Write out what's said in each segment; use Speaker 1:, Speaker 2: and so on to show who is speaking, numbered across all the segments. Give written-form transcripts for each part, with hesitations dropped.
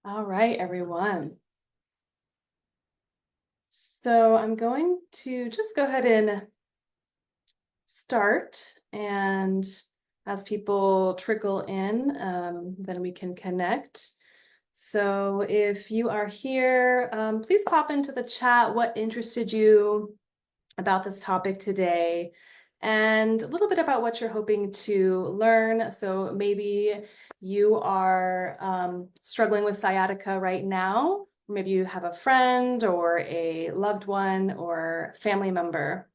Speaker 1: All right, everyone. So I'm going to just go ahead and start, and as people trickle in, then we can connect. So if you are here, please pop into the chat what interested you about this topic today, and a little bit about what you're hoping to learn. So maybe you are struggling with sciatica right now. Maybe you have a friend or a loved one or family member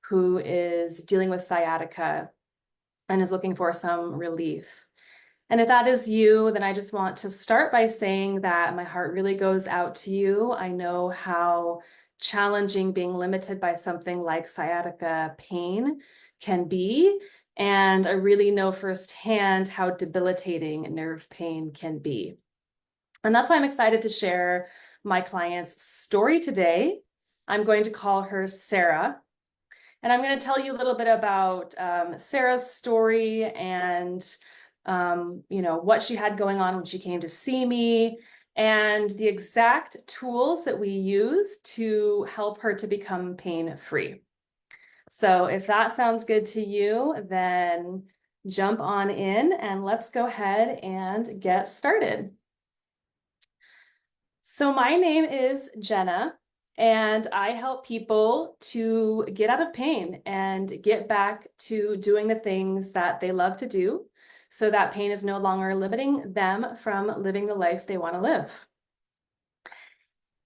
Speaker 1: who is dealing with sciatica and is looking for some relief. And if that is you, then I just want to start by saying that my heart really goes out to you. I know how challenging being limited by something like sciatica pain can be. And I really know firsthand how debilitating nerve pain can be. And that's why I'm excited to share my client's story today. I'm going to call her Sarah. And I'm going to tell you a little bit about Sarah's story and what she had going on when she came to see me, and the exact tools that we use to help her to become pain-free. So if that sounds good to you, then jump on in and let's go ahead and get started. So my name is Jenna, and I help people to get out of pain and get back to doing the things that they love to do, so that pain is no longer limiting them from living the life they want to live.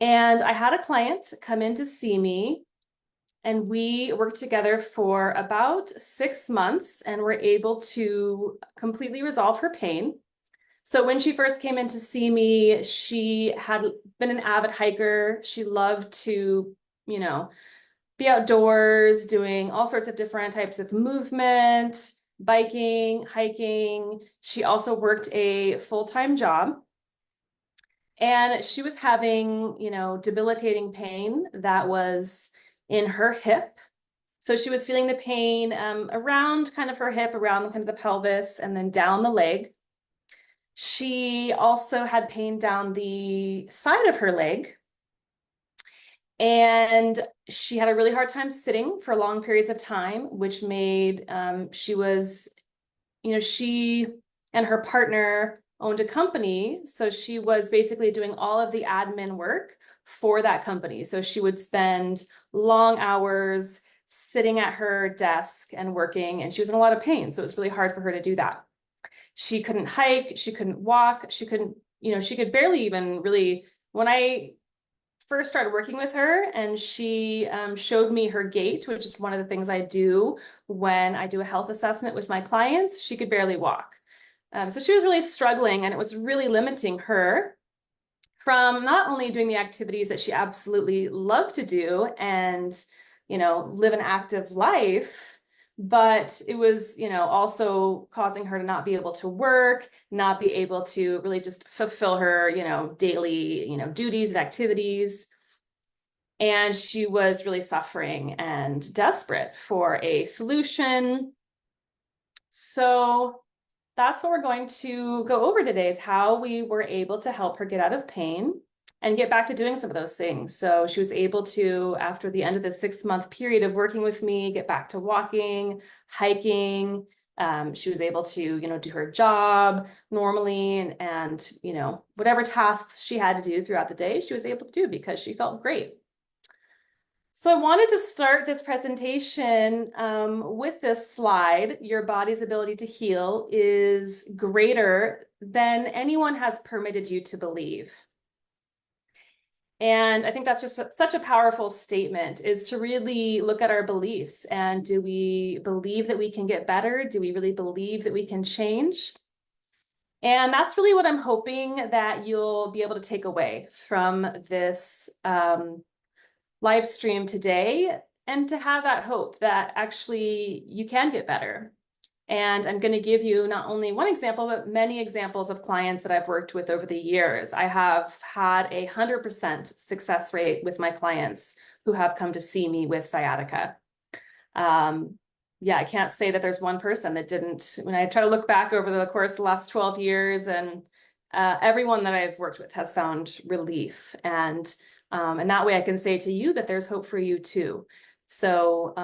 Speaker 1: And I had a client come in to see me, and we worked together for about 6 months and were able to completely resolve her pain. So when she first came in to see me, she had been an avid hiker. She loved to, be outdoors, doing all sorts of different types of movement, biking, hiking. She also worked a full-time job. And she was having, debilitating pain that was in her hip. So she was feeling the pain around kind of her hip, around kind of the pelvis, and then down the leg. She also had pain down the side of her leg, and she had a really hard time sitting for long periods of time, which made she and her partner owned a company, so she was basically doing all of the admin work for that company. So she would spend long hours sitting at her desk and working, and she was in a lot of pain, so it was really hard for her to do that. She couldn't hike, she couldn't walk, she could barely even really, when I first started working with her and she showed me her gait, which is one of the things I do when I do a health assessment with my clients, she could barely walk. So she was really struggling, and it was really limiting her from not only doing the activities that she absolutely loved to do and, live an active life, but it was, also causing her to not be able to work, not be able to really just fulfill her, daily, duties and activities. And she was really suffering and desperate for a solution. So that's what we're going to go over today, is how we were able to help her get out of pain and get back to doing some of those things. So she was able to, after the end of the 6-month period of working with me, get back to walking, hiking. She was able to, do her job normally, and whatever tasks she had to do throughout the day, she was able to do because she felt great. So I wanted to start this presentation with this slide. Your body's ability to heal is greater than anyone has permitted you to believe. And I think that's just such a powerful statement, is to really look at our beliefs. And do we believe that we can get better? Do we really believe that we can change? And that's really what I'm hoping that you'll be able to take away from this live stream today, and to have that hope that actually you can get better. And I'm going to give you not only one example, but many examples of clients that I've worked with over the years. I have had 100% success rate with my clients who have come to see me with sciatica. I can't say that there's one person that didn't. When I try to look back over the course of the last 12 years and everyone that I've worked with has found relief. And that way I can say to you that there's hope for you too. So,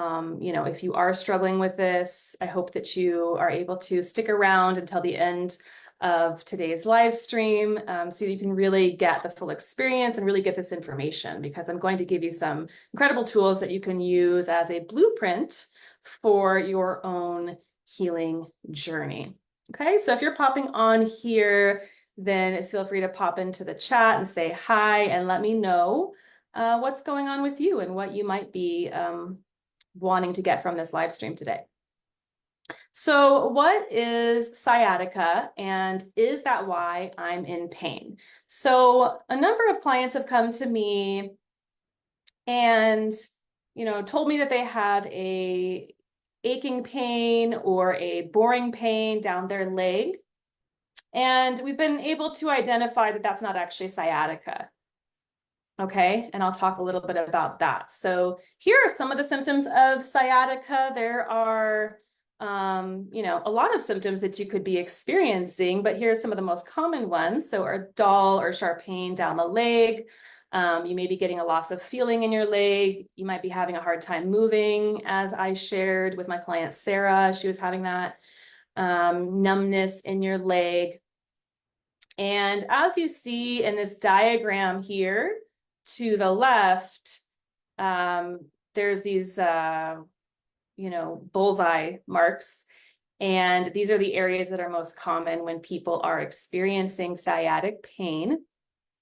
Speaker 1: if you are struggling with this, I hope that you are able to stick around until the end of today's live stream, so you can really get the full experience and really get this information, because I'm going to give you some incredible tools that you can use as a blueprint for your own healing journey. Okay, so if you're popping on here, then feel free to pop into the chat and say hi and let me know what's going on with you and what you might be wanting to get from this live stream today. So what is sciatica, and is that why I'm in pain? So a number of clients have come to me and, told me that they have a aching pain or a boring pain down their leg. And we've been able to identify that that's not actually sciatica. Okay, and I'll talk a little bit about that. So here are some of the symptoms of sciatica. There are, a lot of symptoms that you could be experiencing, but here are some of the most common ones. So a dull or sharp pain down the leg. You may be getting a loss of feeling in your leg. You might be having a hard time moving, as I shared with my client, Sarah. She was having that numbness in your leg. And as you see in this diagram here to the left, there's these, bullseye marks. And these are the areas that are most common when people are experiencing sciatic pain.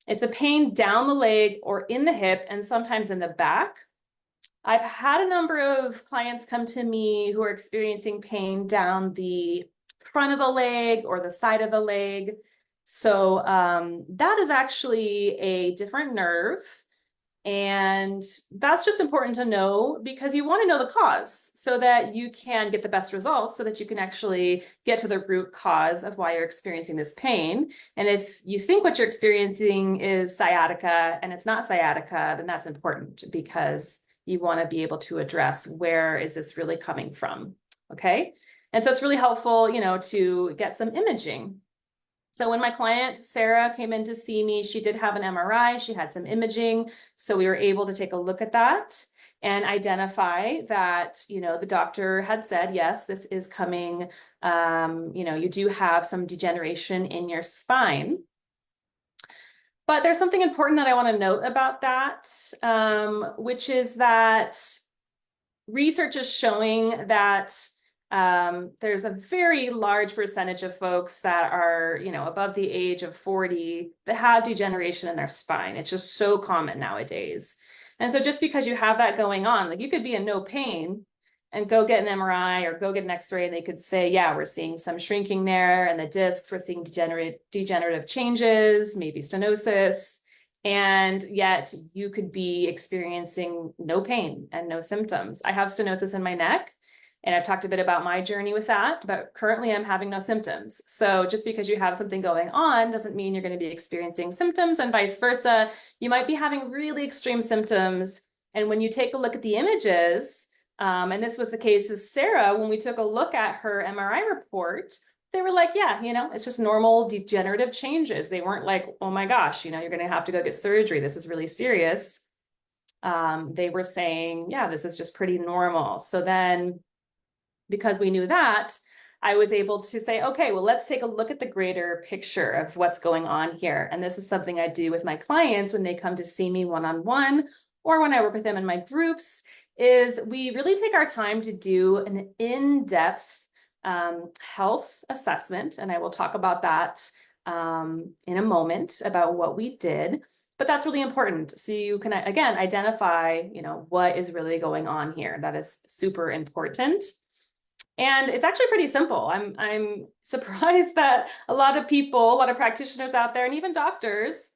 Speaker 1: It's a pain down the leg or in the hip and sometimes in the back. I've had a number of clients come to me who are experiencing pain down the front of the leg or the side of the leg. So that is actually a different nerve. And that's just important to know, because you want to know the cause so that you can get the best results, so that you can actually get to the root cause of why you're experiencing this pain. And if you think what you're experiencing is sciatica and it's not sciatica, then that's important, because you want to be able to address where is this really coming from. Okay. And so it's really helpful, to get some imaging. So when my client, Sarah, came in to see me, she did have an MRI, she had some imaging. So we were able to take a look at that and identify that, the doctor had said, yes, this is coming, you do have some degeneration in your spine. But there's something important that I want to note about that, which is that research is showing that there's a very large percentage of folks that are, above the age of 40 that have degeneration in their spine. It's just so common nowadays. And so just because you have that going on, like, you could be in no pain and go get an MRI or go get an X-ray, and they could say, yeah, we're seeing some shrinking there, and the discs, we're seeing degenerative changes, maybe stenosis. And yet you could be experiencing no pain and no symptoms. I have stenosis in my neck, and I've talked a bit about my journey with that, but currently I'm having no symptoms. So just because you have something going on doesn't mean you're going to be experiencing symptoms, and vice versa. You might be having really extreme symptoms. And when you take a look at the images, and this was the case with Sarah, when we took a look at her MRI report, they were like, yeah, it's just normal degenerative changes. They weren't like, oh my gosh, you're going to have to go get surgery. This is really serious. They were saying, yeah, this is just pretty normal. So then, because we knew that, I was able to say, okay, well, let's take a look at the greater picture of what's going on here. And this is something I do with my clients when they come to see me one-on-one, or when I work with them in my groups, is we really take our time to do an in-depth health assessment. And I will talk about that in a moment, about what we did. But that's really important. So you can, again, identify, what is really going on here. That is super important. And it's actually pretty simple. I'm surprised that a lot of people, a lot of practitioners out there, and even doctors,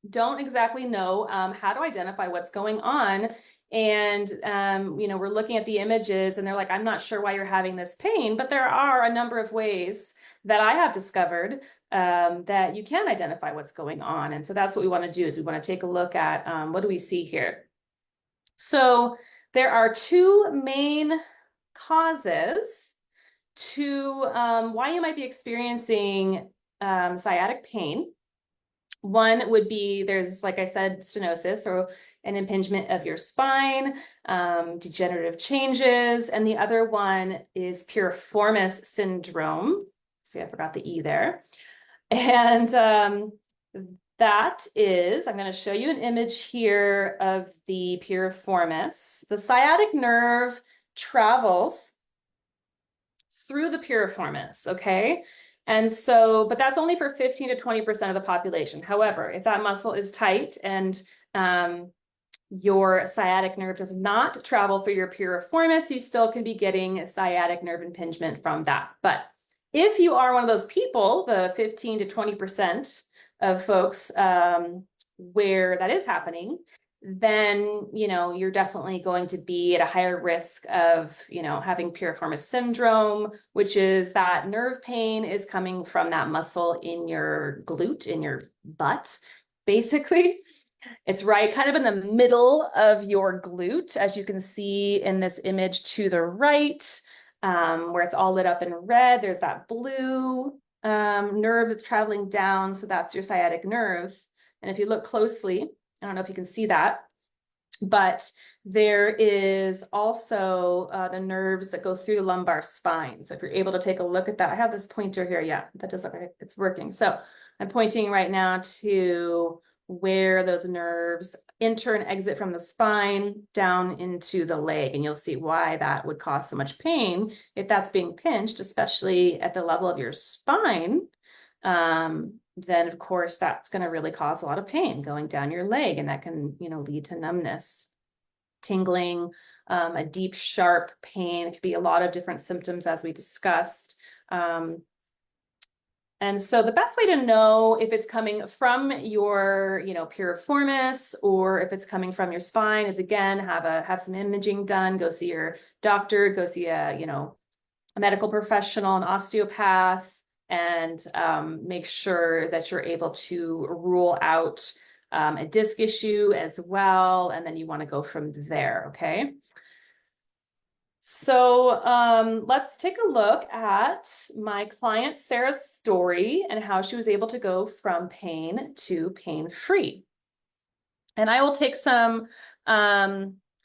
Speaker 1: don't exactly know how to identify what's going on. And, we're looking at the images and they're like, I'm not sure why you're having this pain, but there are a number of ways that I have discovered that you can identify what's going on. And so that's what we want to do, is we want to take a look at what do we see here. So there are two main causes to why you might be experiencing sciatic pain. One would be, there's, like I said, stenosis or an impingement of your spine, degenerative changes, and the other one is piriformis syndrome. See, I forgot the E there. And that is, I'm going to show you an image here of the piriformis. The sciatic nerve travels through the piriformis, okay? And so, but that's only for 15 to 20% of the population. However, if that muscle is tight and your sciatic nerve does not travel through your piriformis, you still can be getting a sciatic nerve impingement from that. But if you are one of those people, the 15 to 20% of folks where that is happening, then, you know, you're definitely going to be at a higher risk of, you know, having piriformis syndrome, which is that nerve pain is coming from that muscle in your glute, in your butt, basically. It's right kind of in the middle of your glute, as you can see in this image to the right, where it's all lit up in red. There's that blue nerve that's traveling down. So that's your sciatic nerve. And if you look closely, I don't know if you can see that, but there is also the nerves that go through the lumbar spine. So if you're able to take a look at that, I have this pointer here. Yeah, that does look like it's working. So I'm pointing right now to where those nerves enter and exit from the spine down into the leg. And you'll see why that would cause so much pain if that's being pinched, especially at the level of your spine. Then of course that's going to really cause a lot of pain going down your leg, and that can, you know, lead to numbness, tingling, a deep, sharp pain. It could be a lot of different symptoms as we discussed. And so the best way to know if it's coming from your, you know, piriformis or if it's coming from your spine is, again, have some imaging done, go see your doctor, go see a, you know, a medical professional, an osteopath, and make sure that you're able to rule out a disc issue as well. And then you want to go from there, okay? So let's take a look at my client Sarah's story and how she was able to go from pain to pain-free. And I will take some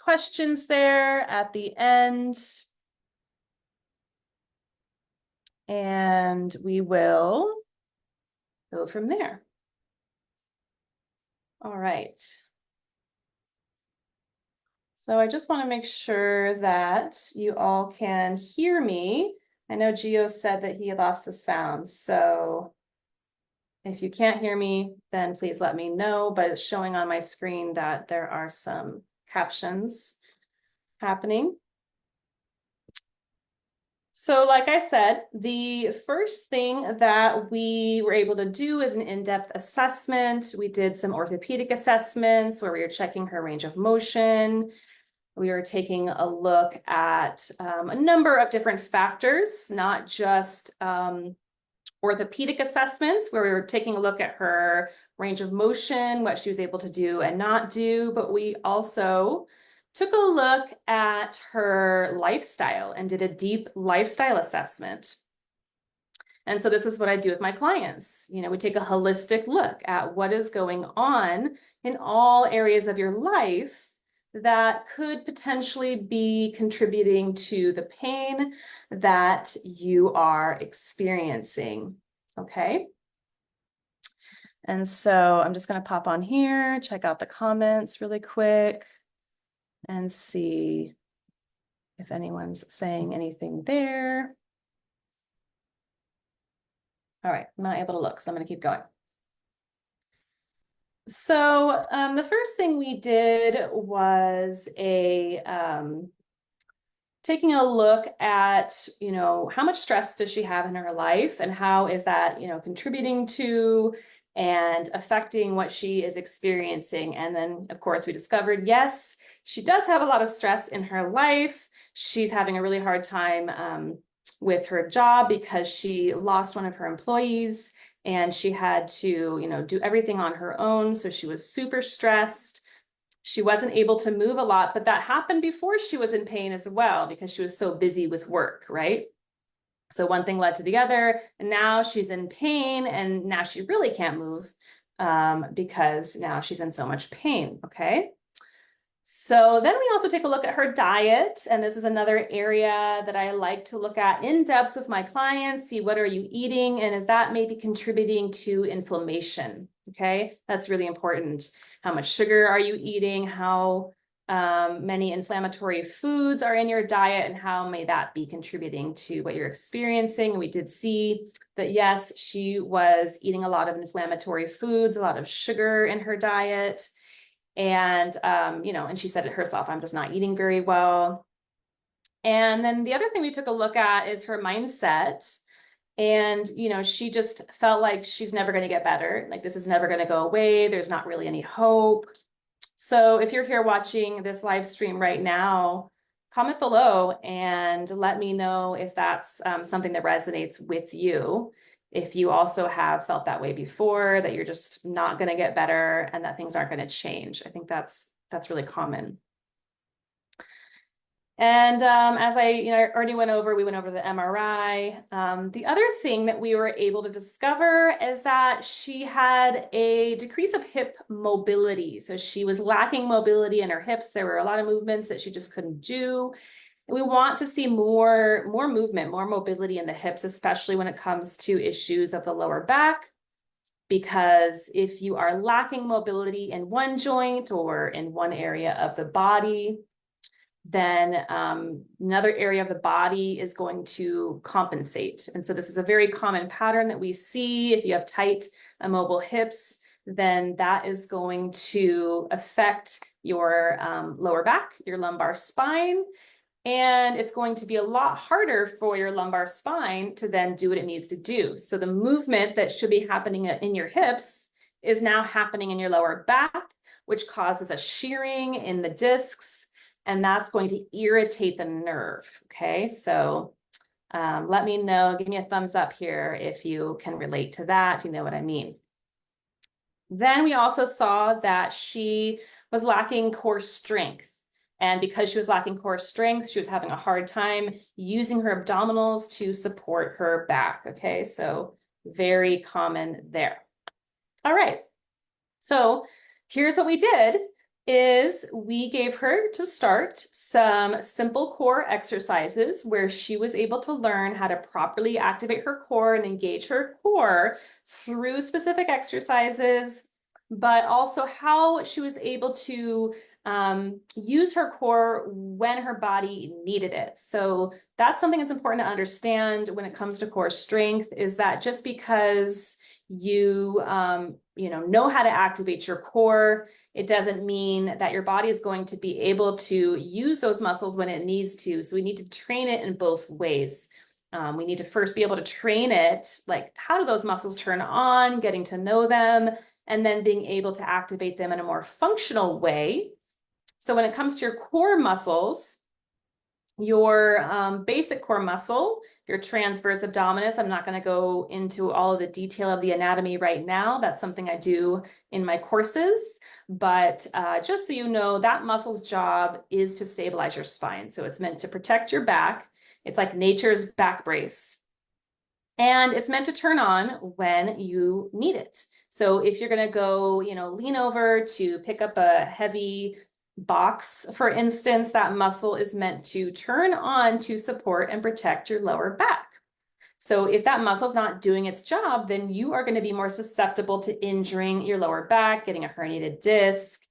Speaker 1: questions there at the end. And we will go from there. All right. So I just want to make sure that you all can hear me. I know Gio said that he lost the sound. So if you can't hear me, then please let me know. But it's showing on my screen that there are some captions happening. So like I said, the first thing that we were able to do is an in-depth assessment. We did some orthopedic assessments where we were checking her range of motion. We were taking a look at a number of different factors, not just orthopedic assessments where we were taking a look at her range of motion, what she was able to do and not do, but we also took a look at her lifestyle and did a deep lifestyle assessment. And so this is what I do with my clients. You know, we take a holistic look at what is going on in all areas of your life that could potentially be contributing to the pain that you are experiencing, okay? And so I'm just gonna pop on here, check out the comments really quick and see if anyone's saying anything there. All right, I'm not able to look, so I'm gonna keep going. So the first thing we did was taking a look at, you know, how much stress does she have in her life and how is that, you know, contributing to and affecting what she is experiencing. And then, of course, we discovered, yes, she does have a lot of stress in her life. She's having a really hard time with her job because she lost one of her employees and she had to, you know, do everything on her own. So she was super stressed. She wasn't able to move a lot, but that happened before she was in pain as well because she was so busy with work, right? So one thing led to the other, and now she's in pain, and now she really can't move because now she's in so much pain, okay? So then we also take a look at her diet, and this is another area that I like to look at in depth with my clients, see what are you eating, and is that maybe contributing to inflammation, okay? That's really important. How much sugar are you eating? How many inflammatory foods are in your diet, and how may that be contributing to what you're experiencing? And we did see that, yes, she was eating a lot of inflammatory foods, a lot of sugar in her diet. And, and she said it herself, I'm just not eating very well. And then the other thing we took a look at is her mindset. And, she just felt like she's never going to get better. Like this is never going to go away. There's not really any hope. So if you're here watching this live stream right now, comment below and let me know if that's something that resonates with you. If you also have felt that way before, that you're just not going to get better and that things aren't going to change. I think that's really common. And as I already went over, we went over the MRI. The other thing that we were able to discover is that she had a decrease of hip mobility. So she was lacking mobility in her hips. There were a lot of movements that she just couldn't do. We want to see more movement, more mobility in the hips, especially when it comes to issues of the lower back. Because if you are lacking mobility in one joint or in one area of the body, then another area of the body is going to compensate. And so this is a very common pattern that we see. If you have tight, immobile hips, then that is going to affect your lower back, your lumbar spine. And it's going to be a lot harder for your lumbar spine to then do what it needs to do. So the movement that should be happening in your hips is now happening in your lower back, which causes a shearing in the discs. And that's going to irritate the nerve, okay? So let me know, give me a thumbs up here if you can relate to that, if you know what I mean. Then we also saw that she was lacking core strength. And because she was lacking core strength, she was having a hard time using her abdominals to support her back, okay? So very common there. All right, so here's what we did is we gave her to start some simple core exercises where she was able to learn how to properly activate her core and engage her core through specific exercises, but also how she was able to use her core when her body needed it. So that's something that's important to understand when it comes to core strength, is that just because you know how to activate your core, it doesn't mean that your body is going to be able to use those muscles when it needs to. So we need to train it in both ways. We need to first be able to train it, like how do those muscles turn on, getting to know them, and then being able to activate them in a more functional way. So when it comes to your core muscles, your basic core muscle, your transverse abdominis. I'm not going to go into all of the detail of the anatomy right now. That's something I do in my courses. But just so you know, that muscle's job is to stabilize your spine. So it's meant to protect your back. It's like nature's back brace. And it's meant to turn on when you need it. So if you're going to go, lean over to pick up a heavy box, for instance, that muscle is meant to turn on to support and protect your lower back. So if that muscle is not doing its job, then you are going to be more susceptible to injuring your lower back, getting a herniated disc,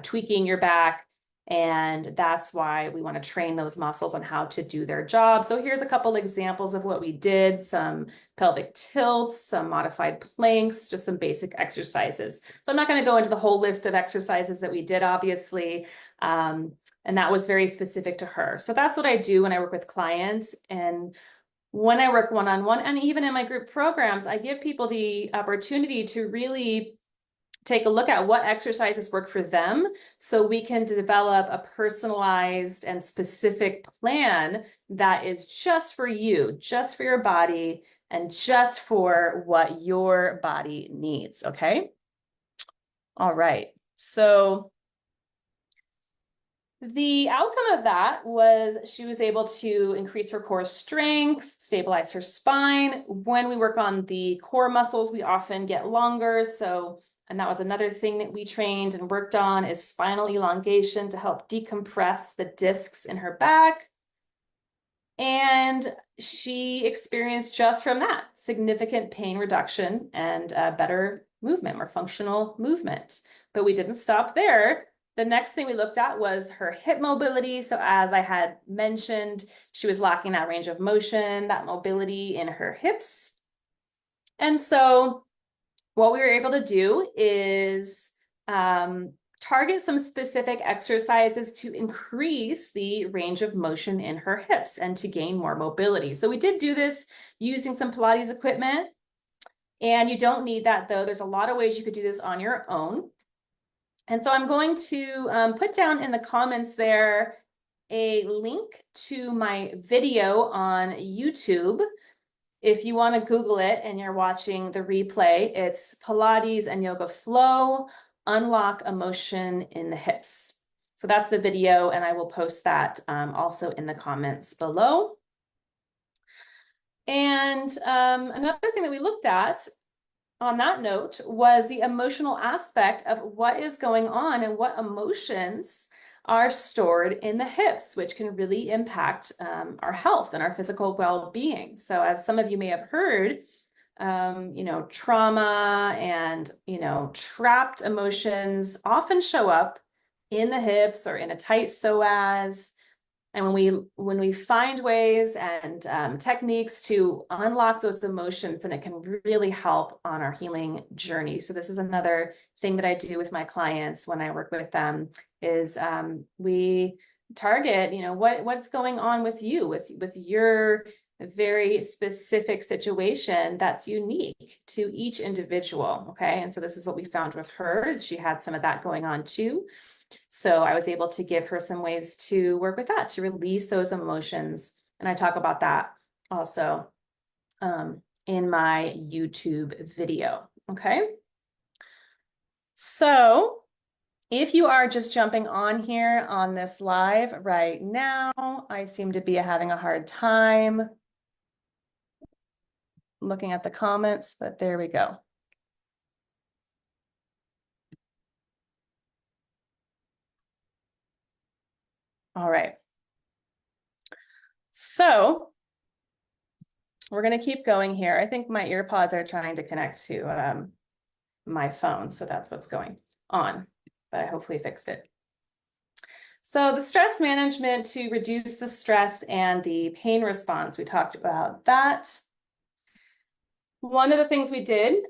Speaker 1: tweaking your back. And that's why we want to train those muscles on how to do their job. So here's a couple examples of what we did: some pelvic tilts, some modified planks, just some basic exercises. So I'm not going to go into the whole list of exercises that we did, obviously. And that was very specific to her. So that's what I do when I work with clients. And when I work one-on-one, and even in my group programs, I give people the opportunity to really take a look at what exercises work for them so we can develop a personalized and specific plan that is just for you, just for your body, and just for what your body needs, okay? All right, so The outcome of that was she was able to increase her core strength, stabilize her spine. When we work on the core muscles, we often get longer. And that was another thing that we trained and worked on is spinal elongation to help decompress the discs in her back. And she experienced just from that significant pain reduction and better movement, more functional movement. But we didn't stop there. The next thing we looked at was her hip mobility. So as I had mentioned, she was lacking that range of motion, that mobility in her hips. And so what we were able to do is target some specific exercises to increase the range of motion in her hips and to gain more mobility. So we did do this using some Pilates equipment. And you don't need that though. There's a lot of ways you could do this on your own. And so I'm going to put down in the comments there a link to my video on YouTube. If you want to Google it and you're watching the replay, it's Pilates and Yoga Flow, Unlock Emotion in the Hips. So that's the video, and I will post that also in the comments below. And another thing that we looked at on that note was the emotional aspect of what is going on and what emotions are stored in the hips, which can really impact our health and our physical well-being. So as some of you may have heard, trauma and, trapped emotions often show up in the hips or in a tight psoas. And when we find ways and techniques to unlock those emotions, and it can really help on our healing journey. So this is another thing that I do with my clients when I work with them is we target, what's going on with you, with your very specific situation that's unique to each individual. Okay. And so this is what we found with her. She had some of that going on too. So I was able to give her some ways to work with that, to release those emotions. And I talk about that also in my YouTube video. Okay. So if you are just jumping on here on this live right now, I seem to be having a hard time looking at the comments, but there we go. All right. So we're going to keep going here. I think my earpods are trying to connect to my phone, so that's what's going on, but I hopefully fixed it. So the stress management to reduce the stress and the pain response, we talked about that. One of the things we did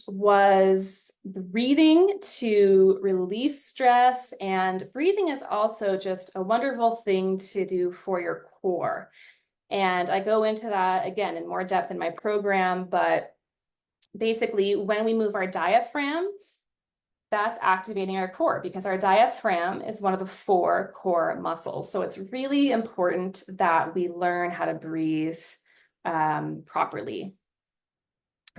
Speaker 1: was breathing to release stress, and breathing is also just a wonderful thing to do for your core. And I go into that again in more depth in my program, but basically when we move our diaphragm, that's activating our core because our diaphragm is one of the 4 core muscles. So it's really important that we learn how to breathe properly.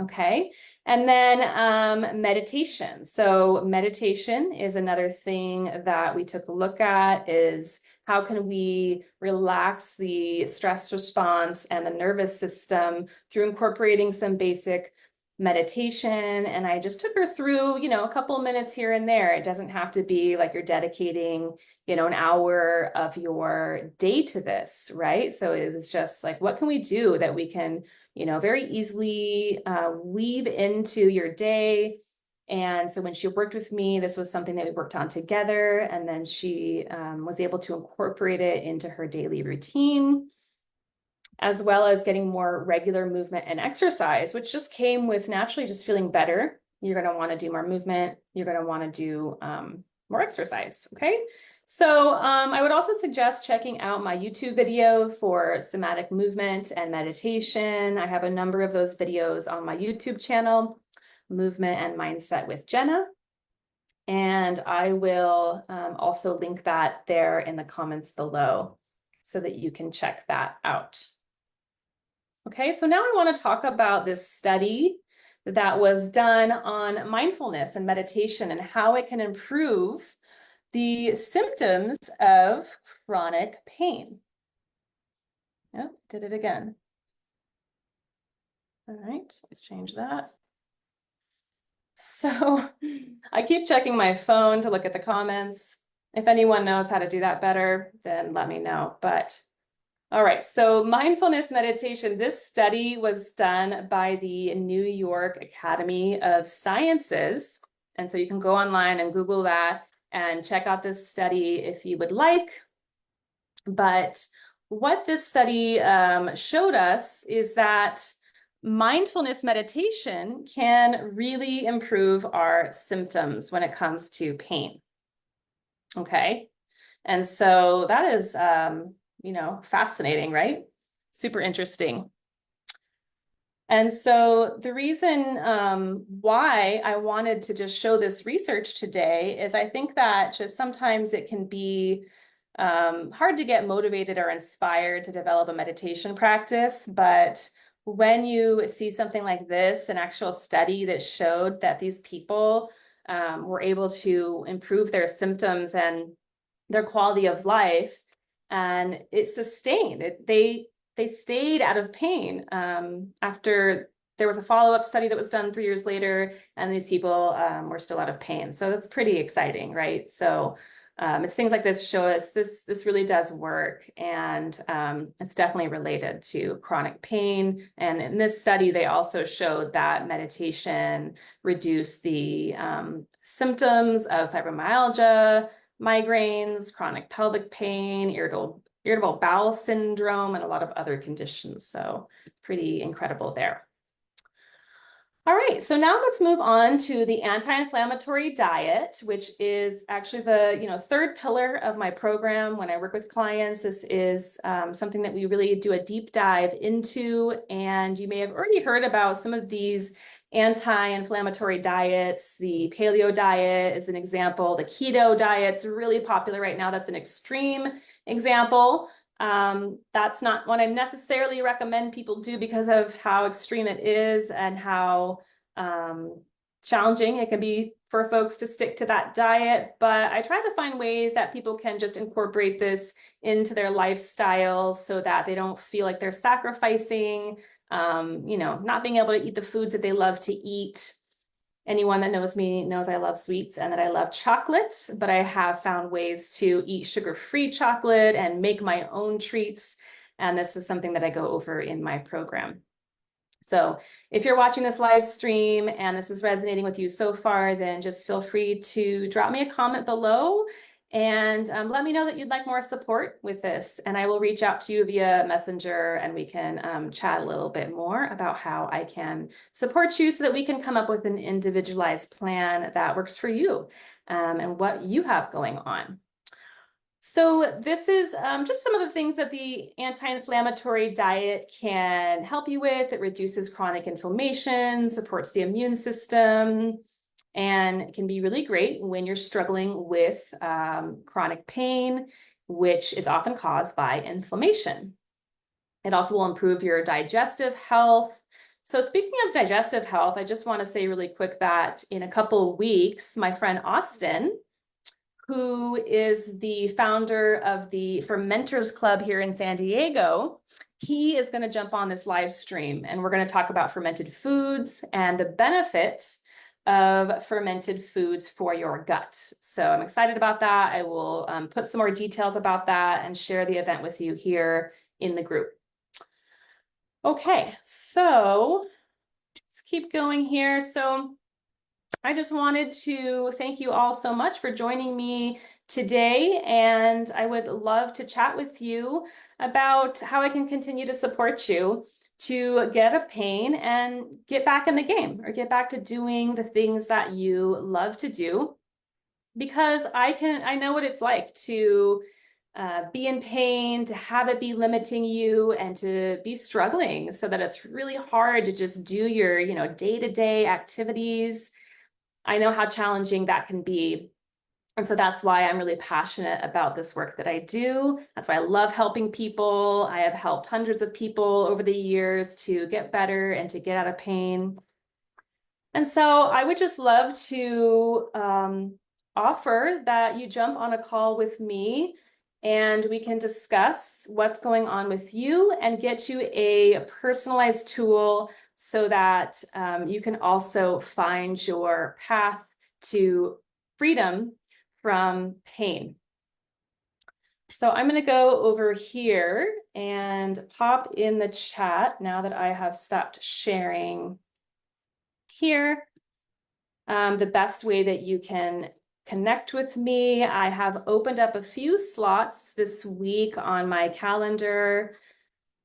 Speaker 1: Okay, and then meditation. So meditation is another thing that we took a look at is how can we relax the stress response and the nervous system through incorporating some basic meditation. And I just took her through, a couple of minutes here and there. It doesn't have to be like you're dedicating, an hour of your day to this, right? So it was just like, what can we do that we can, very easily weave into your day? And so when she worked with me, this was something that we worked on together. And then she was able to incorporate it into her daily routine, as well as getting more regular movement and exercise, which just came with naturally just feeling better. You're going to want to do more movement. You're going to want to do more exercise. Okay. So I would also suggest checking out my YouTube video for somatic movement and meditation. I have a number of those videos on my YouTube channel, Movement and Mindset with Jenna. And I will also link that there in the comments below so that you can check that out. Okay, so now I want to talk about this study that was done on mindfulness and meditation and how it can improve the symptoms of chronic pain. Yep, did it again. All right, let's change that. So I keep checking my phone to look at the comments. If anyone knows how to do that better, then let me know. But all right, so mindfulness meditation, this study was done by the New York Academy of Sciences. And so you can go online and Google that and check out this study if you would like. But what this study showed us is that mindfulness meditation can really improve our symptoms when it comes to pain. Okay. And so that is, fascinating, right? Super interesting. And so the reason why I wanted to just show this research today is I think that just sometimes it can be hard to get motivated or inspired to develop a meditation practice. But when you see something like this, an actual study that showed that these people were able to improve their symptoms and their quality of life, and it sustained it. They stayed out of pain after there was a follow-up study that was done 3 years later, and these people were still out of pain. So that's pretty exciting, right? So it's things like this show us this really does work, and it's definitely related to chronic pain. And in this study, they also showed that meditation reduced the symptoms of fibromyalgia, migraines, chronic pelvic pain, irritable bowel syndrome, and a lot of other conditions. So pretty incredible there. All right, so now let's move on to the anti-inflammatory diet, which is actually the third pillar of my program. When I work with clients, this is something that we really do a deep dive into. And you may have already heard about some of these anti-inflammatory diets. The paleo diet is an example. The keto diet's really popular right now. That's an extreme example. That's not what I necessarily recommend people do because of how extreme it is and how challenging it can be for folks to stick to that diet. But I try to find ways that people can just incorporate this into their lifestyle so that they don't feel like they're sacrificing, not being able to eat the foods that they love to eat. Anyone that knows me knows I love sweets and that I love chocolate, but I have found ways to eat sugar-free chocolate and make my own treats. And this is something that I go over in my program. So if you're watching this live stream and this is resonating with you so far, then just feel free to drop me a comment below and let me know that you'd like more support with this. And I will reach out to you via Messenger and we can chat a little bit more about how I can support you so that we can come up with an individualized plan that works for you and what you have going on. So this is just some of the things that the anti-inflammatory diet can help you with. It reduces chronic inflammation, supports the immune system, and it can be really great when you're struggling with chronic pain, which is often caused by inflammation. It also will improve your digestive health. So speaking of digestive health, I just want to say really quick that in a couple of weeks, my friend Austin, who is the founder of the Fermenters Club here in San Diego, he is going to jump on this live stream and we're going to talk about fermented foods and the benefit of fermented foods for your gut. So I'm excited about that. I will put some more details about that and share the event with you here in the group. Okay, so let's keep going here. So I just wanted to thank you all so much for joining me today, and I would love to chat with you about how I can continue to support you to get out of pain and get back in the game or get back to doing the things that you love to do, because I know what it's like to be in pain, to have it be limiting you and to be struggling so that it's really hard to just do your day-to-day activities. I know how challenging that can be. And so that's why I'm really passionate about this work that I do. That's why I love helping people. I have helped hundreds of people over the years to get better and to get out of pain. And so I would just love to offer that you jump on a call with me and we can discuss what's going on with you and get you a personalized tool so that you can also find your path to freedom from pain. So I'm going to go over here and pop in the chat now that I have stopped sharing here. The best way that you can connect with me. I have opened up a few slots this week on my calendar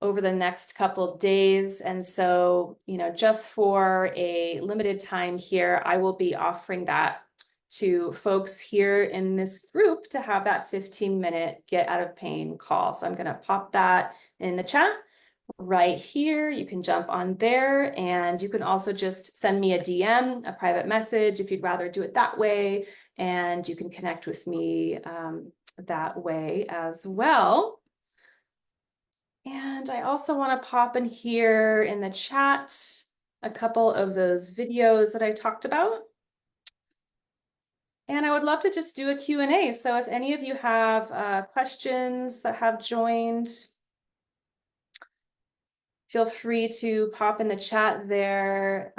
Speaker 1: over the next couple days. And so, just for a limited time here, I will be offering that to folks here in this group to have that 15-minute get out of pain call. So I'm going to pop that in the chat right here. You can jump on there, and you can also just send me a DM, a private message if you'd rather do it that way, and you can connect with me that way as well. And I also want to pop in here in the chat a couple of those videos that I talked about. And I would love to just do a Q&A. So if any of you have questions that have joined, feel free to pop in the chat there.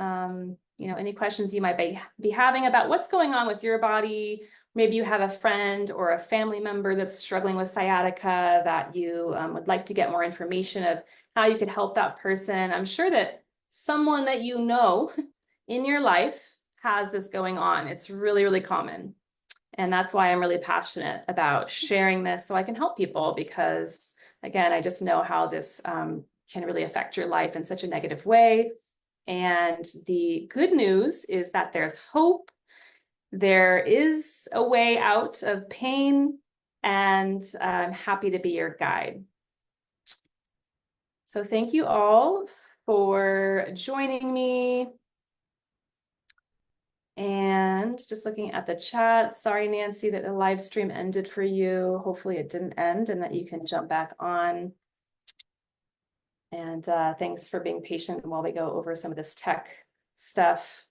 Speaker 1: Any questions you might be having about what's going on with your body. Maybe you have a friend or a family member that's struggling with sciatica that you would like to get more information of how you could help that person. I'm sure that someone that you know in your life has this going on. It's really, really common. And that's why I'm really passionate about sharing this so I can help people, because again, I just know how this can really affect your life in such a negative way. And the good news is that there's hope. There is a way out of pain, and I'm happy to be your guide. So thank you all for joining me. And just looking at the chat, sorry, Nancy, that the live stream ended for you. Hopefully it didn't end and that you can jump back on. And thanks for being patient while we go over some of this tech stuff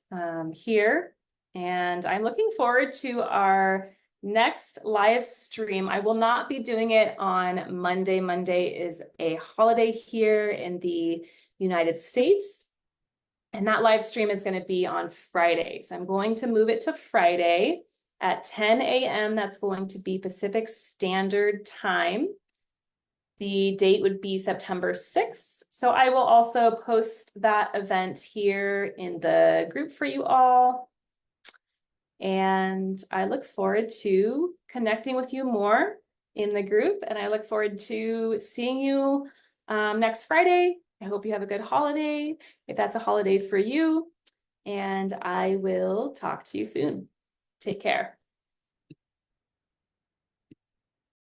Speaker 1: here. And I'm looking forward to our next live stream. I will not be doing it on Monday. Monday is a holiday here in the United States. And that live stream is going to be on Friday. So I'm going to move it to Friday at 10 a.m. That's going to be Pacific Standard Time. The date would be September 6th. So I will also post that event here in the group for you all. And I look forward to connecting with you more in the group. And I look forward to seeing you next Friday. I hope you have a good holiday, if that's a holiday for you. And I will talk to you soon. Take care.